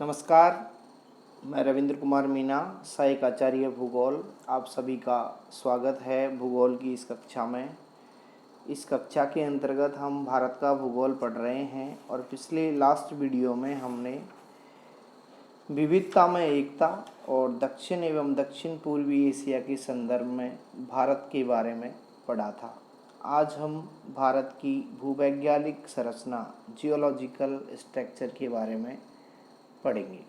नमस्कार। मैं रविंद्र कुमार मीना, सहायक आचार्य भूगोल। आप सभी का स्वागत है भूगोल की इस कक्षा में। इस कक्षा के अंतर्गत हम भारत का भूगोल पढ़ रहे हैं और पिछले लास्ट वीडियो में हमने विविधता में एकता और दक्षिण एवं दक्षिण पूर्वी एशिया के संदर्भ में भारत के बारे में पढ़ा था। आज हम भारत की भूवैज्ञानिक संरचना जियोलॉजिकल स्ट्रक्चर के बारे में पढ़ेंगे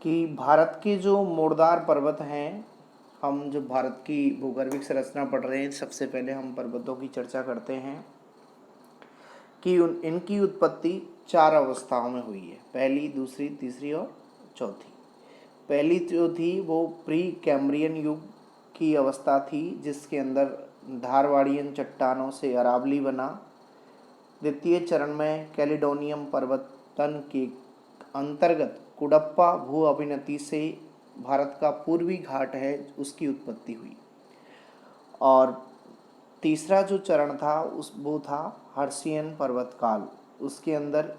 कि भारत के जो मोड़दार पर्वत हैं, हम जो भारत की भूगर्भिक संरचना पढ़ रहे हैं, सबसे पहले हम पर्वतों की चर्चा करते हैं कि इनकी उत्पत्ति 4 अवस्थाओं में हुई है। पहली, दूसरी, तीसरी और चौथी। पहली जो थी वो प्री कैम्ब्रियन युग की अवस्था थी, जिसके अंदर धारवाड़ियन चट्टानों से अरावली बना। द्वितीय चरण में कैलिडोनियम पर्वतन के अंतर्गत कुडप्पा भू अभिनति से भारत का पूर्वी घाट है उसकी उत्पत्ति हुई। और तीसरा जो चरण था वो था हर्षियन पर्वत काल। उसके अंदर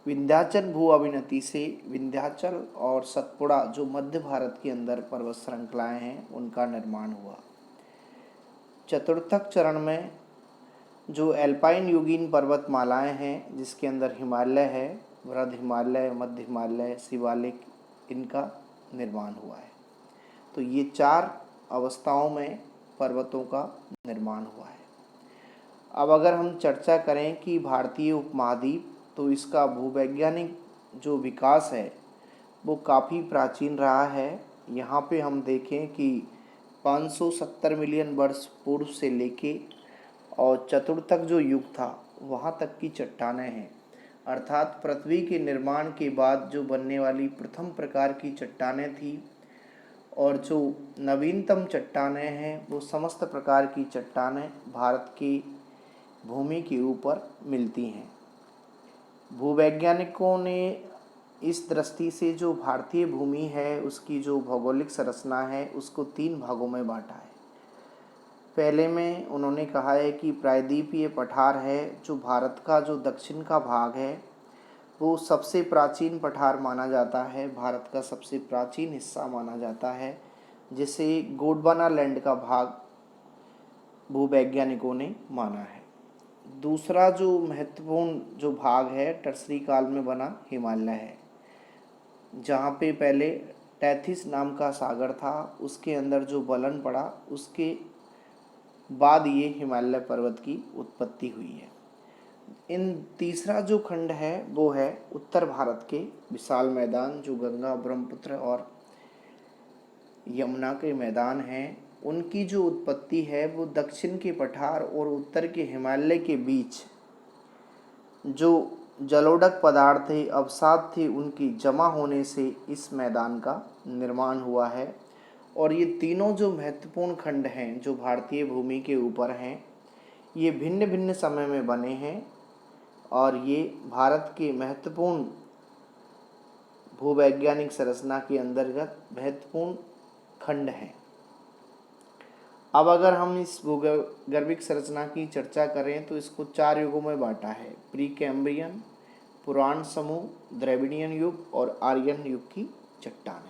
विंध्याचल भू अभिनति से विंध्याचल और सतपुड़ा जो मध्य भारत के अंदर पर्वत श्रृंखलाएं हैं उनका निर्माण हुआ। चतुर्थक चरण में जो एल्पाइन युगीन पर्वतमालाएं हैं, जिसके अंदर हिमालय है, वृद्ध हिमालय, मध्य हिमालय, शिवालिक, इनका निर्माण हुआ है। तो ये 4 अवस्थाओं में पर्वतों का निर्माण हुआ है। अब अगर हम चर्चा करें कि भारतीय उपमहाद्वीप, तो इसका भूवैज्ञानिक जो विकास है वो काफ़ी प्राचीन रहा है। यहाँ पे हम देखें कि 570 मिलियन वर्ष पूर्व से लेके और चतुर्थक जो युग था वहाँ तक की चट्टानें हैं, अर्थात पृथ्वी के निर्माण के बाद जो बनने वाली प्रथम प्रकार की चट्टानें थी। और जो नवीनतम चट्टानें हैं वो समस्त प्रकार की चट्टानें भारत की भूमि के ऊपर मिलती हैं। भूवैज्ञानिकों ने इस दृष्टि से जो भारतीय भूमि है उसकी जो भौगोलिक संरचना है उसको 3 भागों में बांटा है। पहले में उन्होंने कहा है कि प्रायद्वीपीय पठार है, जो भारत का जो दक्षिण का भाग है वो सबसे प्राचीन पठार माना जाता है, भारत का सबसे प्राचीन हिस्सा माना जाता है, जिसे गोंडवाना लैंड का भाग भूवैज्ञानिकों ने माना है। दूसरा जो महत्वपूर्ण जो भाग है टर्सरी काल में बना हिमालय है, जहाँ पे पहले टैथिस नाम का सागर था, उसके अंदर जो बलन पड़ा उसके बाद ये हिमालय पर्वत की उत्पत्ति हुई है। इन तीसरा जो खंड है वो है उत्तर भारत के विशाल मैदान, जो गंगा, ब्रह्मपुत्र और यमुना के मैदान हैं। उनकी जो उत्पत्ति है वो दक्षिण के पठार और उत्तर के हिमालय के बीच जो जलोढ़क पदार्थ थे, अवसाद थे, उनकी जमा होने से इस मैदान का निर्माण हुआ है। और ये तीनों जो महत्वपूर्ण खंड हैं जो भारतीय भूमि के ऊपर हैं, ये भिन्न भिन्न समय में बने हैं और ये भारत के महत्वपूर्ण भूवैज्ञानिक संरचना के अंतर्गत महत्वपूर्ण खंड हैं। अब अगर हम इस भूगर्भिक संरचना की चर्चा करें तो इसको 4 युगों में बांटा है। प्री कैम्ब्रियन, पुराण समूह, द्रविडियन युग और आर्यन युग की चट्टानें।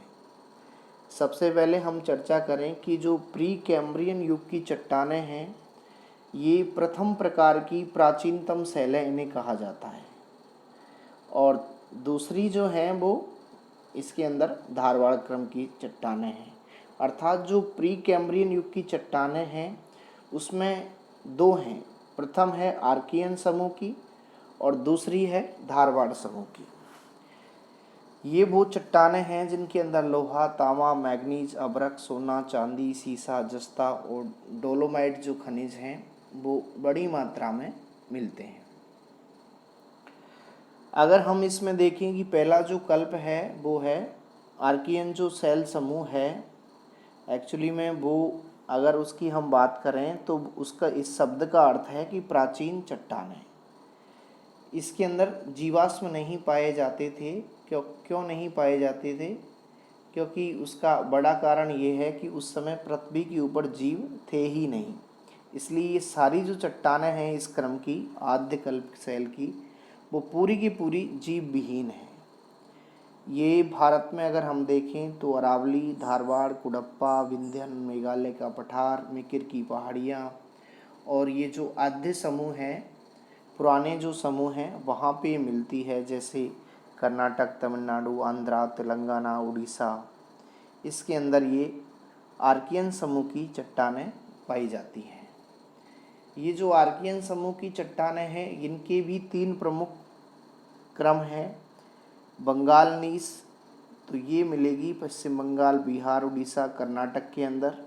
सबसे पहले हम चर्चा करें कि जो प्री कैम्ब्रियन युग की चट्टानें हैं, ये प्रथम प्रकार की प्राचीनतम शैलें इन्हें कहा जाता है। और दूसरी जो हैं वो इसके अंदर धारवाड़ क्रम की चट्टानें हैं, अर्थात जो प्री कैम्ब्रियन युग की चट्टानें हैं उसमें 2 हैं। प्रथम है आर्कियन समूह की और दूसरी है धारवाड़ समूह की। ये वो चट्टानें हैं जिनके अंदर लोहा, तांबा, मैग्नीज, अभ्रक, सोना, चांदी, सीसा, जस्ता और डोलोमाइट जो खनिज हैं वो बड़ी मात्रा में मिलते हैं। अगर हम इसमें देखें कि पहला जो कल्प है वो है आर्कियन जो शैल समूह है। एक्चुअली में वो अगर उसकी हम बात करें तो उसका इस शब्द का अर्थ है कि प्राचीन चट्टानें। इसके अंदर जीवाश्म नहीं पाए जाते थे। क्यों नहीं पाए जाते थे? क्योंकि उसका बड़ा कारण ये है कि उस समय पृथ्वी के ऊपर जीव थे ही नहीं। इसलिए ये सारी जो चट्टानें हैं इस क्रम की आद्य कल्प शैल की, वो पूरी की पूरी जीव विहीन है। ये भारत में अगर हम देखें तो अरावली, धारवाड़, कुडप्पा, विंध्यन, मेघालय का पठार, मिकिर की पहाड़ियाँ, और ये जो आद्य समूह हैं, पुराने जो समूह हैं वहाँ पे मिलती है, जैसे कर्नाटक, तमिलनाडु, आंध्रा, तेलंगाना, उड़ीसा। इसके अंदर ये आर्कियन समूह की चट्टानें पाई जाती हैं। ये जो आर्कियन समूह की चट्टानें हैं, इनके भी 3 प्रमुख क्रम हैं। बंगाल नीस, तो ये मिलेगी पश्चिम बंगाल, बिहार, उड़ीसा, कर्नाटक के अंदर।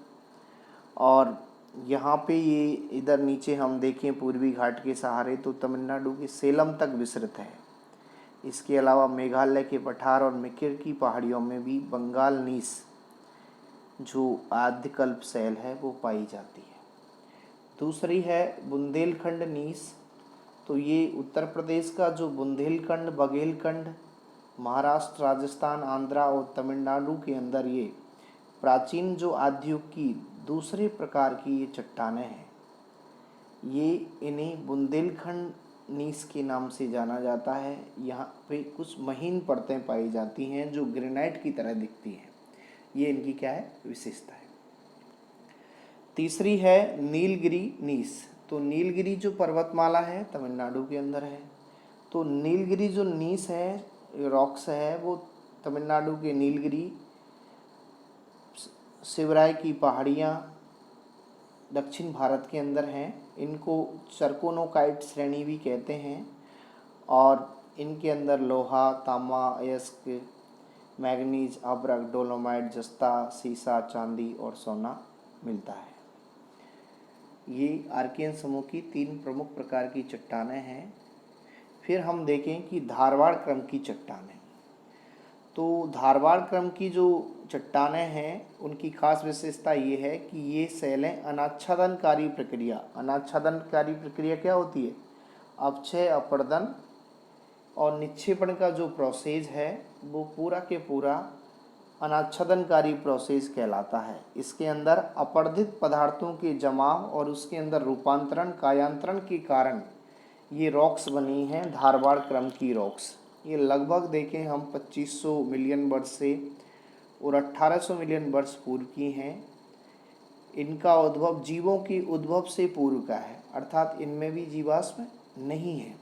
और यहाँ पे ये इधर नीचे हम देखें पूर्वी घाट के सहारे तो तमिलनाडु के सेलम तक विस्तृत है। इसके अलावा मेघालय के पठार और मिकिर की पहाड़ियों में भी बंगाल नीस जो आद्यकल्प शैल है वो पाई जाती है। दूसरी है बुंदेलखंड नीस, तो ये उत्तर प्रदेश का जो बुंदेलखंड, बघेलखंड, महाराष्ट्र, राजस्थान, आंध्रा और तमिलनाडु के अंदर ये प्राचीन जो आद्युग की दूसरे प्रकार की ये चट्टानें हैं। ये इन्हें बुंदेलखंड नीस के नाम से जाना जाता है। यहाँ पे कुछ महीन परतें पाई जाती हैं जो ग्रेनाइट की तरह दिखती हैं। ये इनकी क्या है, विशेषता है। तीसरी है नीलगिरी नीस, तो नीलगिरी जो पर्वतमाला है तमिलनाडु के अंदर है। तो नीलगिरी जो नीस है, रॉक्स है, वो तमिलनाडु के नीलगिरी, शिवराय की पहाड़ियाँ दक्षिण भारत के अंदर हैं। इनको चरकोनोकाइट श्रेणी भी कहते हैं और इनके अंदर लोहा, तांबा, अयस्क, मैग्नीज, अभ्रक, डोलोमाइट, जस्ता, सीसा, चांदी और सोना मिलता है। ये आर्कियन समूह की 3 प्रमुख प्रकार की चट्टानें हैं। फिर हम देखें कि धारवाड़ क्रम की चट्टानें। तो धारवाड़ क्रम की जो चट्टानें हैं उनकी खास विशेषता ये है कि ये शैलें अनाच्छादनकारी प्रक्रिया क्या होती है, अपक्षय, अपर्दन और निक्षेपण का जो प्रोसेस है वो पूरा के पूरा अनाच्छादनकारी प्रोसेस कहलाता है। इसके अंदर अपर्दित पदार्थों के जमाव और उसके अंदर रूपांतरण, कायांतरण के कारण ये रॉक्स बनी हैं, धारवाड़ क्रम की रॉक्स। ये लगभग देखें हम 2500 मिलियन वर्ष से और 1800 मिलियन वर्ष पूर्व की हैं। इनका उद्भव जीवों की उद्भव से पूर्व का है, अर्थात इनमें भी जीवाश्म नहीं है।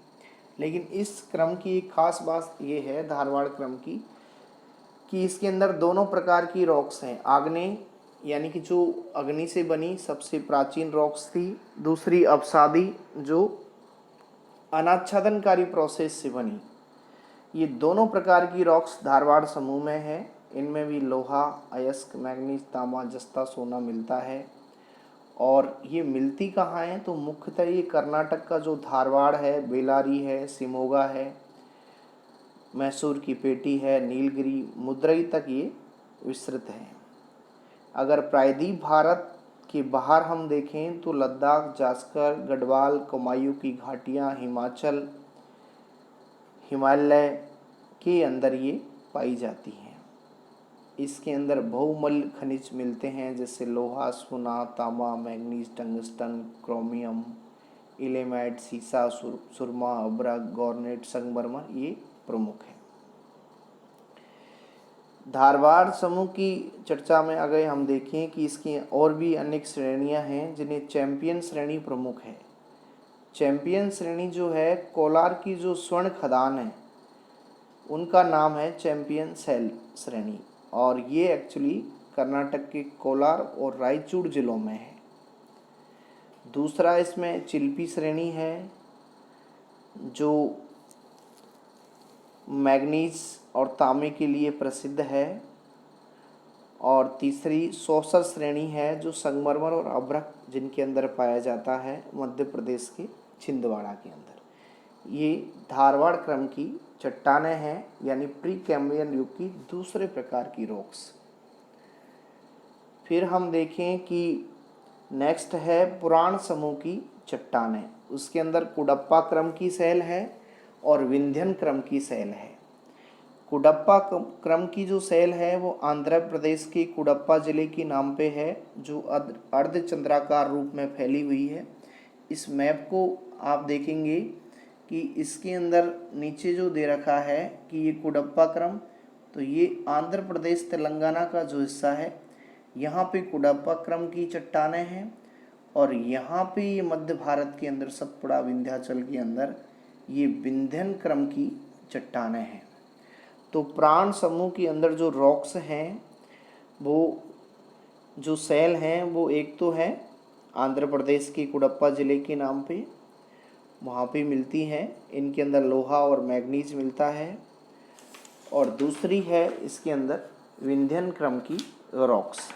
लेकिन इस क्रम की एक खास बात ये है धारवाड़ क्रम की कि इसके अंदर दोनों प्रकार की रॉक्स हैं। आग्नेय यानी कि जो अग्नि से बनी सबसे प्राचीन रॉक्स थी, दूसरी अवसादी जो अनाच्छादनकारी प्रोसेस से बनी। ये दोनों प्रकार की रॉक्स धारवाड़ समूह में है। इनमें भी लोहा, अयस्क, मैग्नीज, तांबा, जस्ता, सोना मिलता है। और ये मिलती कहाँ हैं, तो मुख्यतः ये कर्नाटक का जो धारवाड़ है, बेलारी है, शिमोगा है, मैसूर की पेटी है, नीलगिरी, मुद्रई तक ये विस्तृत है। अगर प्रायद्वीप भारत के बाहर हम देखें तो लद्दाख, जास्कर, गढ़वाल, कुमायूं की घाटियाँ, हिमाचल, हिमालय के अंदर ये पाई जाती हैं। इसके अंदर बहुमूल्य खनिज मिलते हैं जैसे लोहा, सोना, तांबा, मैग्नीज, टंगस्टन, क्रोमियम, इलेमाइट, सीसा, सुरमा, अभ्रक, गॉर्नेट, संगमरमर ये प्रमुख हैं। धारवाड़ समूह की चर्चा में अगर हम देखें कि इसकी और भी अनेक श्रेणियां हैं जिन्हें चैंपियन श्रेणी प्रमुख है। चैंपियन श्रेणी जो है, कोलार की जो स्वर्ण खदान है उनका नाम है चैंपियन शैल श्रेणी, और ये एक्चुअली कर्नाटक के कोलार और रायचूर जिलों में है। दूसरा इसमें चिल्पी श्रेणी है जो मैग्नीज और तांबे के लिए प्रसिद्ध है, और तीसरी सौसर श्रेणी है जो संगमरमर और अभ्रक जिनके अंदर पाया जाता है मध्य प्रदेश के छिंदवाड़ा के अंदर। ये धारवाड़ क्रम की चट्टानें हैं, यानी प्री कैम्ब्रियन युग की दूसरे प्रकार की रॉक्स। फिर हम देखें कि नेक्स्ट है पुराण समूह की चट्टानें। उसके अंदर कुडप्पा क्रम की शैल है और विंध्यन क्रम की शैल है। कुडप्पा क्रम की जो शैल है वो आंध्र प्रदेश के कुडप्पा जिले के नाम पे है, जो अर्धचंद्राकार रूप में फैली हुई है। इस मैप को आप देखेंगे कि इसके अंदर नीचे जो दे रखा है कि ये कुडप्पा क्रम तो ये आंध्र प्रदेश तेलंगाना का जो हिस्सा है, यहाँ पे कुडप्पा क्रम की चट्टानें हैं, और यहाँ पे ये मध्य भारत के अंदर सतपुड़ा विंध्याचल के अंदर ये विंध्यन क्रम की चट्टानें हैं। तो प्राण समूह के अंदर जो रॉक्स हैं, वो जो सेल हैं, वो एक तो है आंध्र प्रदेश के कुडप्पा ज़िले के नाम पे, वहाँ पे मिलती हैं, इनके अंदर लोहा और मैग्नीज मिलता है। और दूसरी है इसके अंदर विंध्यन क्रम की रॉक्स,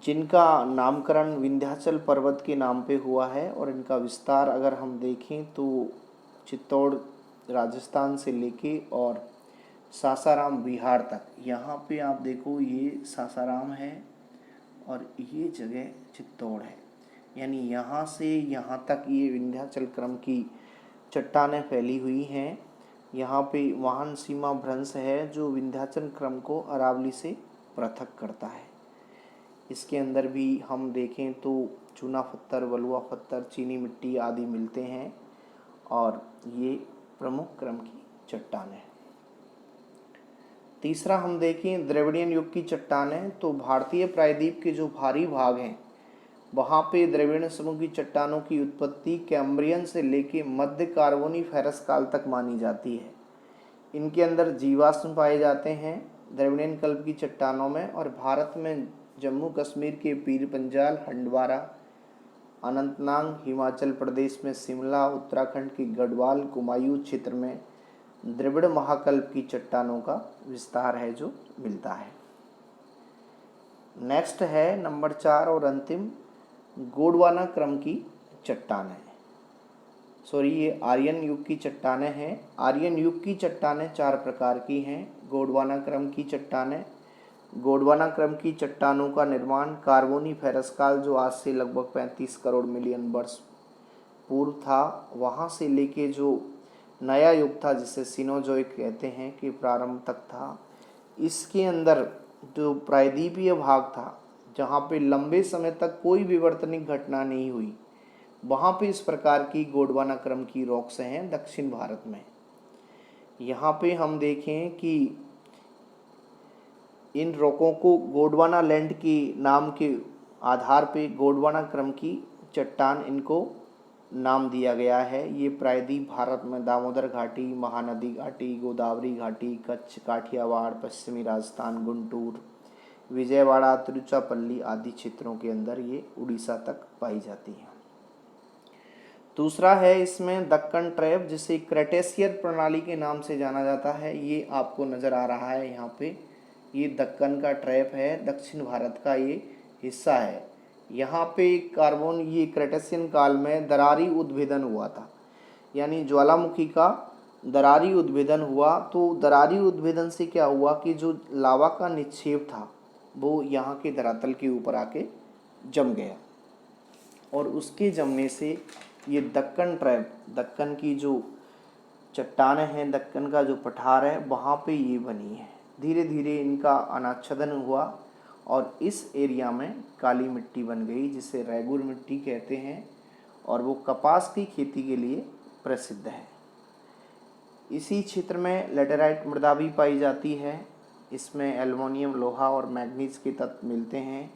जिनका नामकरण विंध्याचल पर्वत के नाम पे हुआ है, और इनका विस्तार अगर हम देखें तो चित्तौड़ राजस्थान से लेके और सासाराम बिहार तक, यहाँ पे आप देखो ये सासाराम है और ये जगह चित्तौड़ है, यानी यहाँ से यहाँ तक ये विंध्याचल क्रम की चट्टानें फैली हुई हैं। यहाँ पे वाहन सीमा भ्रंश है जो विंध्याचल क्रम को अरावली से पृथक करता है। इसके अंदर भी हम देखें तो चूना पत्थर, बलुआ पत्थर, चीनी मिट्टी आदि मिलते हैं, और ये प्रमुख क्रम की चट्टानें। तीसरा हम देखें द्रविड़ियन युग की चट्टानें, तो भारतीय प्रायद्वीप के जो भारी भाग हैं, वहाँ पे द्रविड़ियन समूह की चट्टानों की उत्पत्ति कैम्ब्रियन से लेके मध्य कार्बोनीफेरस काल तक मानी जाती है। इनके अंदर जीवाश्म पाए जाते हैं द्रविड़ियन कल्प की चट्टानों में, और भारत में जम्मू कश्मीर के पीर पंजाल, हंडवारा, अनंतनाग, हिमाचल प्रदेश में शिमला, उत्तराखंड के गढ़वाल, कुमायूं क्षेत्र में द्रविड़ महाकल्प की चट्टानों का विस्तार है जो मिलता है। नेक्स्ट है नंबर 4 और अंतिम गोंडवाना क्रम की चट्टानें। ये आर्यन युग की चट्टानें हैं। आर्यन युग की चट्टानें 4 प्रकार की हैं। गोंडवाना क्रम की चट्टानें, गोंडवाना क्रम की चट्टानों का निर्माण कार्बोनीफेरस काल, जो आज से लगभग 35 करोड़ मिलियन वर्ष पूर्व था, वहाँ से लेके जो नया युग था जिसे सिनोजोइक कहते हैं कि प्रारंभ तक था, इसके अंदर जो प्रायद्वीपीय भाग था जहाँ पे लंबे समय तक कोई विवर्तनिक घटना नहीं हुई, वहाँ पे इस प्रकार की गोंडवाना क्रम की रॉक्स हैं दक्षिण भारत में। यहाँ पे हम देखें कि इन रॉकों को गोंडवाना लैंड के नाम के आधार पे गोंडवाना क्रम की चट्टान इनको नाम दिया गया है। ये प्रायद्वीप भारत में दामोदर घाटी, महानदी घाटी, गोदावरी घाटी, कच्छ, काठियावाड़, पश्चिमी राजस्थान, गुंटूर, विजयवाड़ा, तिरुचिरापल्ली आदि क्षेत्रों के अंदर ये उड़ीसा तक पाई जाती है। दूसरा है इसमें दक्कन ट्रैप, जिसे क्रेटेशियर प्रणाली के नाम से जाना जाता है। ये आपको नज़र आ रहा है यहाँ पे, ये दक्कन का ट्रैप है, दक्षिण भारत का ये हिस्सा है। यहाँ पे कार्बन, ये क्रेटेशियन काल में दरारी उद्भेदन हुआ था, यानी ज्वालामुखी का दरारी उद्भेदन हुआ। तो दरारी उद्भेदन से क्या हुआ कि जो लावा का निक्षेप था वो यहाँ के धरातल के ऊपर आके जम गया, और उसके जमने से ये दक्कन ट्रैप, दक्कन की जो चट्टानें हैं, दक्कन का जो पठार है, वहाँ पे ये बनी है। धीरे धीरे इनका अनाच्छादन हुआ और इस एरिया में काली मिट्टी बन गई, जिसे रैगुर मिट्टी कहते हैं, और वो कपास की खेती के लिए प्रसिद्ध है। इसी क्षेत्र में लेटेराइट मृदा भी पाई जाती है। इसमें एल्युमिनियम, लोहा और मैग्नीज के तत्व मिलते हैं।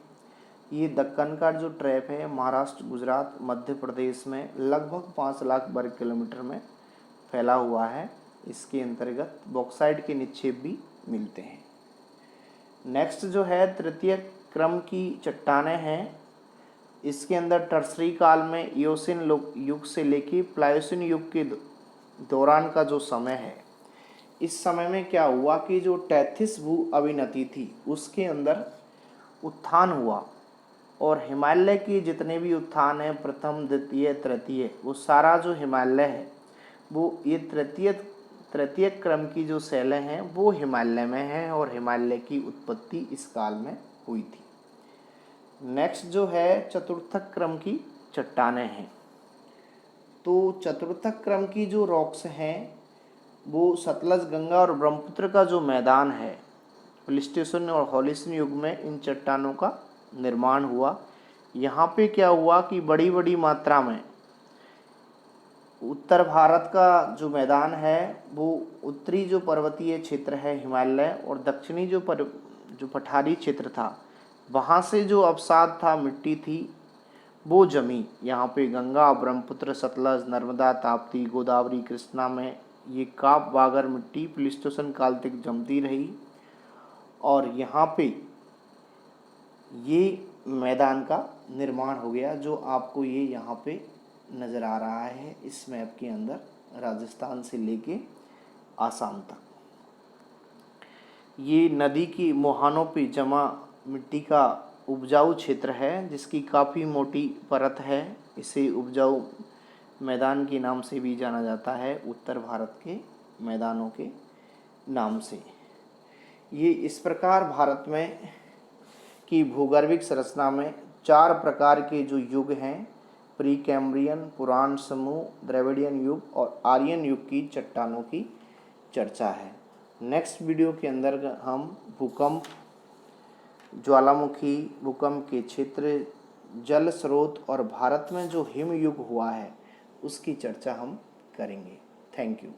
ये दक्कन का जो ट्रैप है महाराष्ट्र, गुजरात, मध्य प्रदेश में लगभग 5 लाख वर्ग किलोमीटर में फैला हुआ है। इसके अंतर्गत बॉक्साइट के निक्षेप भी मिलते हैं। नेक्स्ट जो है तृतीय क्रम की चट्टानें हैं। इसके अंदर टर्सरी काल में इयोसिन युग से लेके प्लायोसिन युग के दौरान का जो समय है, इस समय में क्या हुआ कि जो टैथिस भू अविनति थी उसके अंदर उत्थान हुआ, और हिमालय के जितने भी उत्थान हैं, प्रथम, द्वितीय, तृतीय, वो सारा जो हिमालय है वो ये तृतीय क्रम की जो शैलें हैं वो हिमालय में हैं, और हिमालय की उत्पत्ति इस काल में हुई थी। नेक्स्ट जो है चतुर्थक क्रम की चट्टानें हैं। तो चतुर्थक क्रम की जो रॉक्स हैं वो सतलज, गंगा और ब्रह्मपुत्र का जो मैदान है, प्लीस्टोसीन और होलिस्टीन युग में इन चट्टानों का निर्माण हुआ। यहाँ पे क्या हुआ कि बड़ी बड़ी मात्रा में उत्तर भारत का जो मैदान है वो उत्तरी जो पर्वतीय क्षेत्र है हिमालय, और दक्षिणी जो पठारी क्षेत्र था, वहाँ से जो अवसाद था, मिट्टी थी, वो जमी। यहाँ पे गंगा, ब्रह्मपुत्र, सतलज, नर्मदा, ताप्ती, गोदावरी, कृष्णा में ये काप वागर मिट्टी प्लीस्टोसन काल तक जमती रही, और यहाँ पे ये मैदान का निर्माण हो गया जो आपको ये यहाँ पे नज़र आ रहा है इस मैप के अंदर, राजस्थान से लेके आसाम तक। ये नदी की मुहानों पे जमा मिट्टी का उपजाऊ क्षेत्र है जिसकी काफ़ी मोटी परत है। इसे उपजाऊ मैदान के नाम से भी जाना जाता है, उत्तर भारत के मैदानों के नाम से। ये इस प्रकार भारत में की भूगर्भिक संरचना में 4 प्रकार के जो युग हैं, प्री कैम्ब्रियन, पुराण समूह, द्रविडियन युग और आर्यन युग की चट्टानों की चर्चा है। नेक्स्ट वीडियो के अंदर हम भूकंप, ज्वालामुखी, भूकंप के क्षेत्र, जल स्रोत और भारत में जो हिम युग हुआ है उसकी चर्चा हम करेंगे। Thank you.